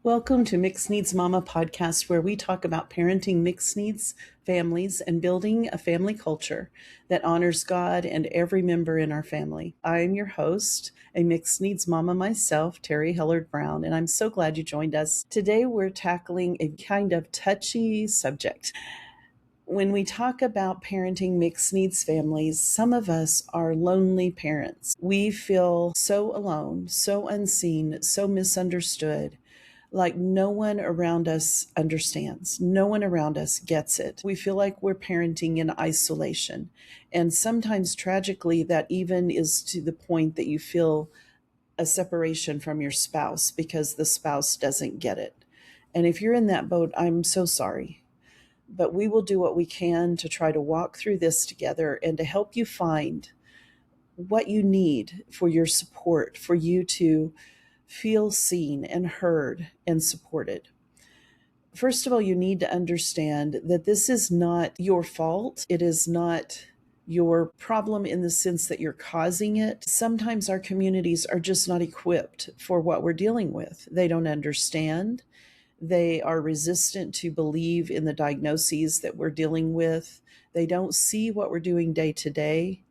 Welcome to Mixed Needs Mama podcast, where we talk about parenting mixed needs families and building a family culture that honors God and every member in our family. I'm your host, a mixed needs mama myself, Terrie Hellard-Brown, and I'm so glad you joined us. Today we're tackling a kind of touchy subject. When we talk about parenting mixed needs families, some of us are lonely parents. We feel so alone, so unseen, so misunderstood. Like no one around us understands. No one around us gets it. We feel like we're parenting in isolation. And sometimes tragically, that even is to the point that you feel a separation from your spouse because the spouse doesn't get it. And if you're in that boat, I'm so sorry. But we will do what we can to try to walk through this together and to help you find what you need for your support, for you to feel seen and heard and supported. First of all, you need to understand that this is not your fault. It is not your problem in the sense that you're causing it. Sometimes our communities are just not equipped for what we're dealing with. They don't understand. They are resistant to believe in the diagnoses that we're dealing with. They don't see what we're doing day to day.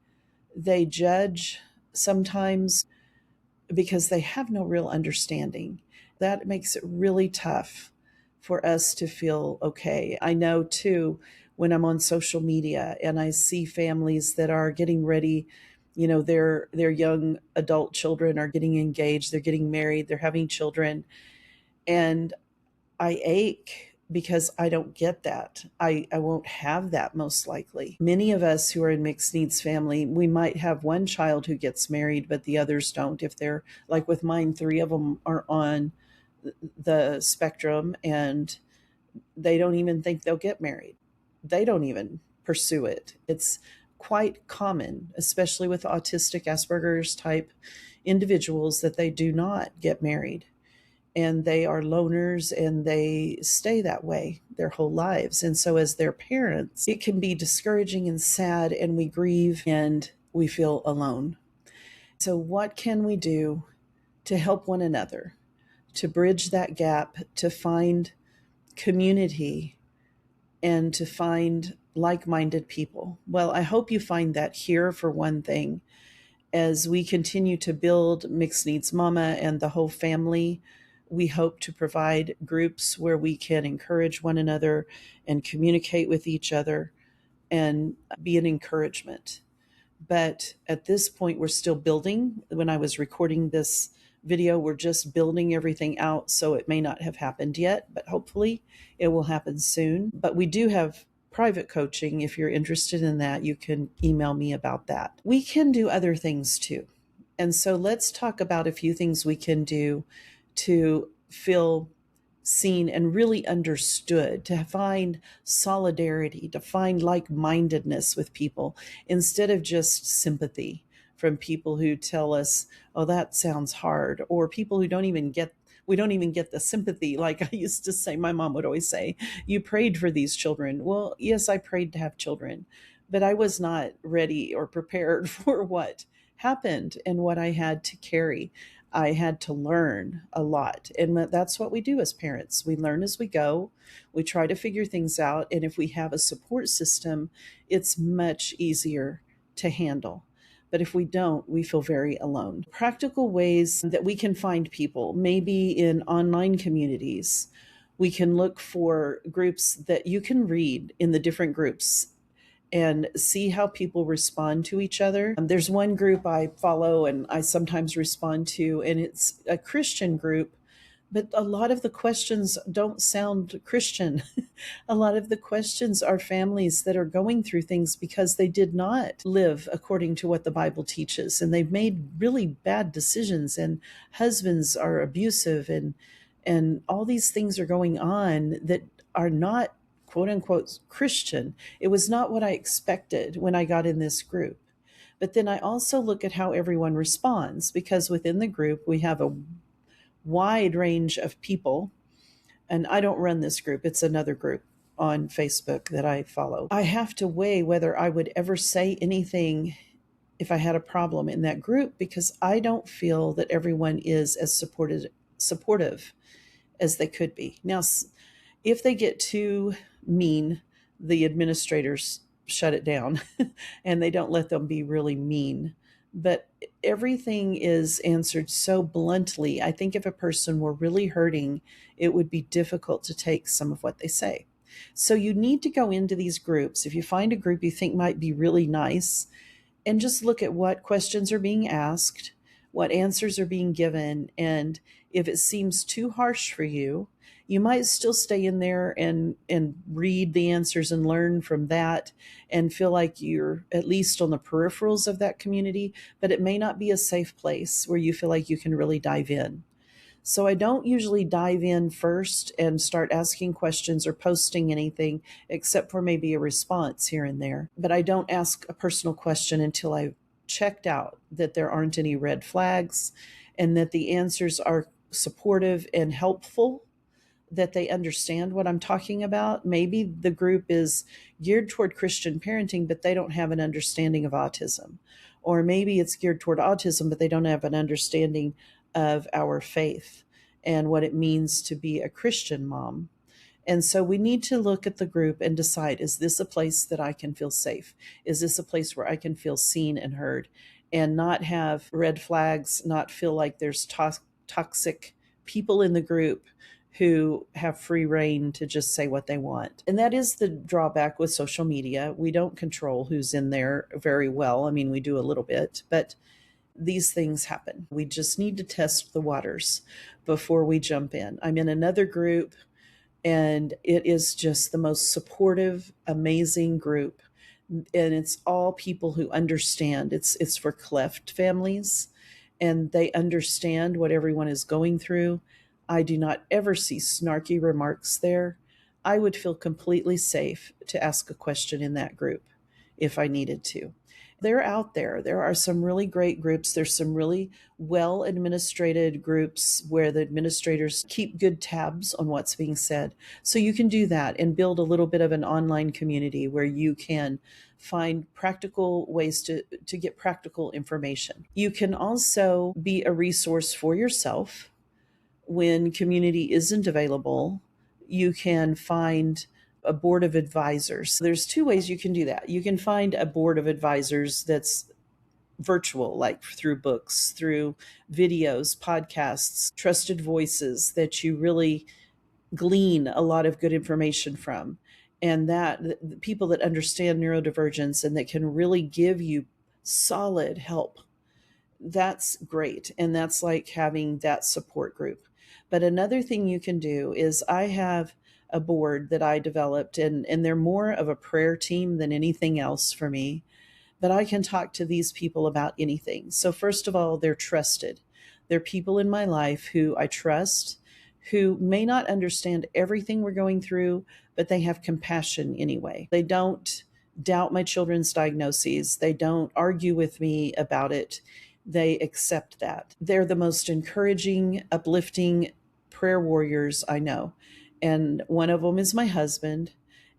They judge sometimes because they have no real understanding. That makes it really tough for us to feel okay. I know too, when I'm on social media and I see families that are getting ready, their young adult children are getting engaged, they're getting married, they're having children, and I ache because I don't get that. I won't have that most likely. Many of us who are in mixed needs family, we might have one child who gets married, but the others don't. If they're like with mine, 3 of them are on the spectrum and they don't even think they'll get married. They don't even pursue it. It's quite common, especially with autistic Asperger's type individuals, that they do not get married. And they are loners and they stay that way their whole lives. And so as their parents, it can be discouraging and sad, and we grieve and we feel alone. So what can we do to help one another, to bridge that gap, to find community and to find like-minded people? Well, I hope you find that here, for one thing, as we continue to build Mixed Needs Mama and the whole family. We hope to provide groups where we can encourage one another and communicate with each other and be an encouragement. But at this point, we're still building. When I was recording this video, we're just building everything out, so it may not have happened yet, but hopefully it will happen soon. But we do have private coaching. If you're interested in that, you can email me about that. We can do other things too. And so let's talk about a few things we can do to feel seen and really understood, to find solidarity, to find like-mindedness with people instead of just sympathy from people who tell us, oh, that sounds hard, or people who we don't even get the sympathy. Like I used to say, my mom would always say, you prayed for these children. Well, yes, I prayed to have children, but I was not ready or prepared for what happened and what I had to carry. I had to learn a lot. And that's what we do as parents. We learn as we go. We try to figure things out. And if we have a support system, it's much easier to handle. But if we don't, we feel very alone. Practical ways that we can find people, maybe in online communities. We can look for groups that you can read in the different groups and see how people respond to each other. There's one group I follow and I sometimes respond to, and it's a Christian group, but a lot of the questions don't sound Christian. A lot of the questions are families that are going through things because they did not live according to what the Bible teaches, and they've made really bad decisions, and husbands are abusive, and all these things are going on that are not quote unquote Christian. It was not what I expected when I got in this group. But then I also look at how everyone responds, because within the group, we have a wide range of people. And I don't run this group, it's another group on Facebook that I follow. I have to weigh whether I would ever say anything if I had a problem in that group, because I don't feel that everyone is as supportive as they could be. Now, if they get too mean, the administrators shut it down and they don't let them be really mean. But everything is answered so bluntly. I think if a person were really hurting, it would be difficult to take some of what they say. So you need to go into these groups. If you find a group you think might be really nice, and just look at what questions are being asked, what answers are being given, and if it seems too harsh for you, you might still stay in there and read the answers and learn from that and feel like you're at least on the peripherals of that community, but it may not be a safe place where you feel like you can really dive in. So I don't usually dive in first and start asking questions or posting anything, except for maybe a response here and there. But I don't ask a personal question until I've checked out that there aren't any red flags and that the answers are supportive and helpful, that they understand what I'm talking about. Maybe the group is geared toward Christian parenting, but they don't have an understanding of autism. Or maybe it's geared toward autism, but they don't have an understanding of our faith and what it means to be a Christian mom. And so we need to look at the group and decide, is this a place that I can feel safe? Is this a place where I can feel seen and heard and not have red flags, not feel like there's toxic people in the group who have free reign to just say what they want? And that is the drawback with social media. We don't control who's in there very well. I mean, we do a little bit, but these things happen. We just need to test the waters before we jump in. I'm in another group, and it is just the most supportive, amazing group. And it's all people who understand. It's for cleft families, and they understand what everyone is going through. I do not ever see snarky remarks there. I would feel completely safe to ask a question in that group if I needed to. They're out there. There are some really great groups. There's some really well administrated groups where the administrators keep good tabs on what's being said. So you can do that and build a little bit of an online community where you can find practical ways to get practical information. You can also be a resource for yourself when community isn't available. You can find a board of advisors. There's two ways you can do that. You can find a board of advisors that's virtual, like through books, through videos, podcasts, trusted voices that you really glean a lot of good information from. And that the people that understand neurodivergence and that can really give you solid help, that's great. And that's like having that support group. But another thing you can do is, I have a board that I developed, and they're more of a prayer team than anything else for me. But I can talk to these people about anything. So first of all, they're trusted. They're people in my life who I trust, who may not understand everything we're going through, but they have compassion anyway. They don't doubt my children's diagnoses. They don't argue with me about it. They accept that. They're the most encouraging, uplifting prayer warriors I know. And one of them is my husband.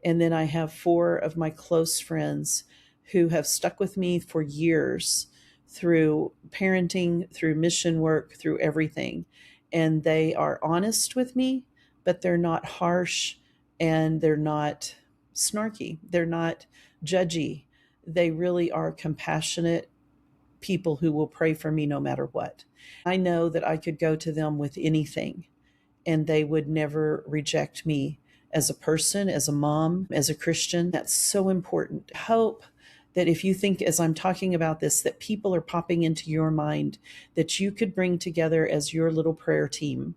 And then I have 4 of my close friends who have stuck with me for years through parenting, through mission work, through everything. And they are honest with me, but they're not harsh and they're not snarky. They're not judgy. They really are compassionate people who will pray for me no matter what. I know that I could go to them with anything and they would never reject me as a person, as a mom, as a Christian. That's so important. I hope that if you think, as I'm talking about this, that people are popping into your mind that you could bring together as your little prayer team.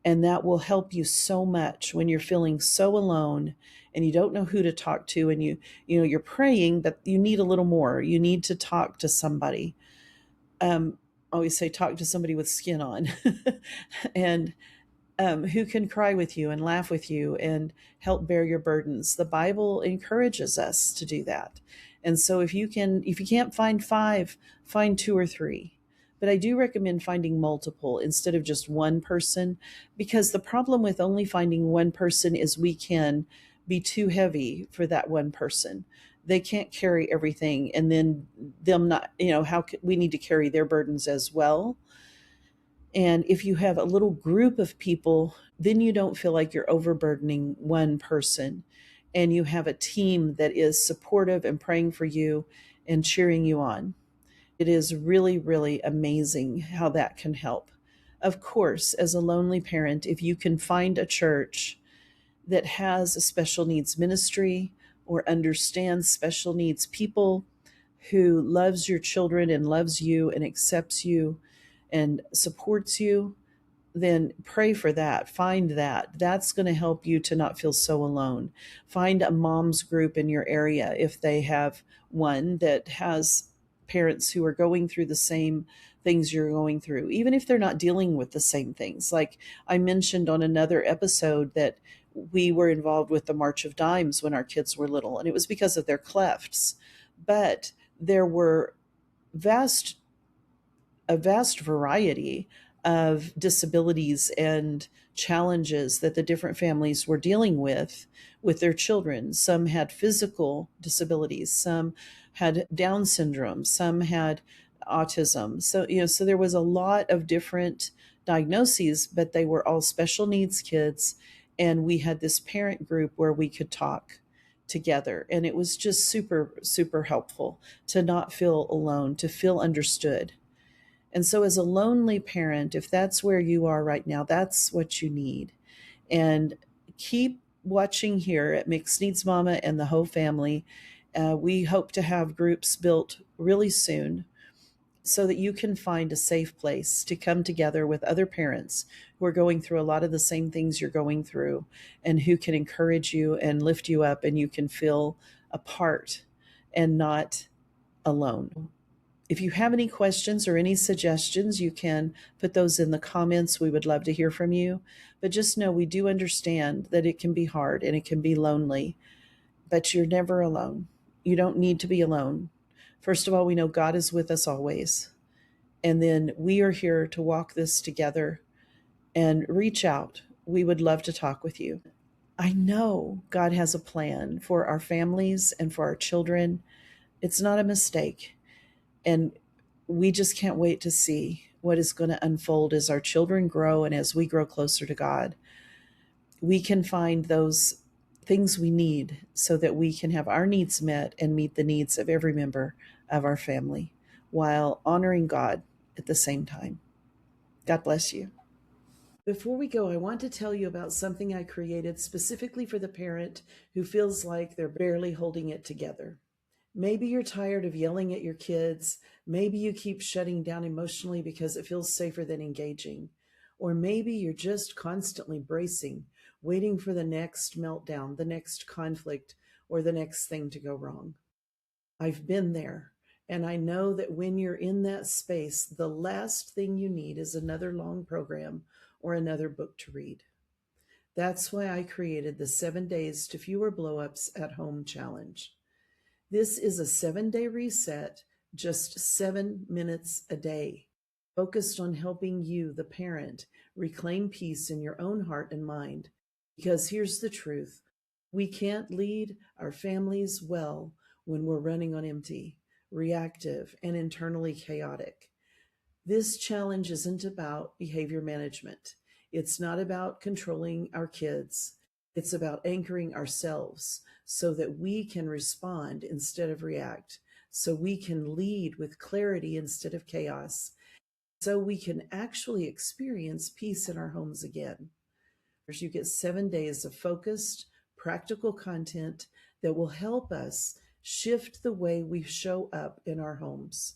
And that will help you so much when you're feeling so alone and you don't know who to talk to, and you're praying, but you need a little more. You need to talk to somebody. I always say, talk to somebody with skin on and who can cry with you and laugh with you and help bear your burdens. The Bible encourages us to do that. And so if you can't find 5, find 2 or 3. But I do recommend finding multiple instead of just one person, because the problem with only finding one person is we can be too heavy for that one person. They can't carry everything, and then them not, we need to carry their burdens as well. And if you have a little group of people, then you don't feel like you're overburdening one person, and you have a team that is supportive and praying for you and cheering you on. It is really, really amazing how that can help. Of course, as a lonely parent, if you can find a church that has a special needs ministry or understands special needs people, who loves your children and loves you and accepts you and supports you, then pray for that. Find that. That's going to help you to not feel so alone. Find a mom's group in your area if they have one that has parents who are going through the same things you're going through, even if they're not dealing with the same things. Like I mentioned on another episode that we were involved with the March of Dimes when our kids were little, and it was because of their clefts. But there were vast a vast variety of disabilities and challenges that the different families were dealing with their children. Some had physical disabilities, some had Down syndrome, some had autism. So there was a lot of different diagnoses, but they were all special needs kids. And we had this parent group where we could talk together. And it was just super, super helpful to not feel alone, to feel understood. And so, as a lonely parent, if that's where you are right now, that's what you need. And keep watching here at Mixed Needs Mama and the whole family. We hope to have groups built really soon so that you can find a safe place to come together with other parents who are going through a lot of the same things you're going through, and who can encourage you and lift you up, and you can feel a part and not alone. If you have any questions or any suggestions, you can put those in the comments. We would love to hear from you. But just know we do understand that it can be hard and it can be lonely, but you're never alone. You don't need to be alone. First of all, we know God is with us always. And then we are here to walk this together, and reach out. We would love to talk with you. I know God has a plan for our families and for our children. It's not a mistake. And we just can't wait to see what is going to unfold as our children grow and as we grow closer to God. We can find those things we need so that we can have our needs met and meet the needs of every member of our family while honoring God at the same time. God bless you. Before we go, I want to tell you about something I created specifically for the parent who feels like they're barely holding it together. Maybe you're tired of yelling at your kids. Maybe you keep shutting down emotionally because it feels safer than engaging. Or maybe you're just constantly bracing, waiting for the next meltdown, the next conflict, or the next thing to go wrong. I've been there, and I know that when you're in that space, the last thing you need is another long program or another book to read. That's why I created the 7 Days to Fewer Blowups at Home Challenge. This is a 7-day reset, just 7 minutes a day, focused on helping you, the parent, reclaim peace in your own heart and mind. Because here's the truth: we can't lead our families well when we're running on empty, reactive, and internally chaotic. This challenge isn't about behavior management. It's not about controlling our kids. It's about anchoring ourselves so that we can respond instead of react, so we can lead with clarity instead of chaos, so we can actually experience peace in our homes again. You get 7 days of focused, practical content that will help us shift the way we show up in our homes.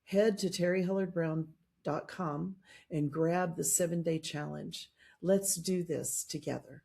Head to terriehellard-brown.com and grab the 7-day challenge. Let's do this together.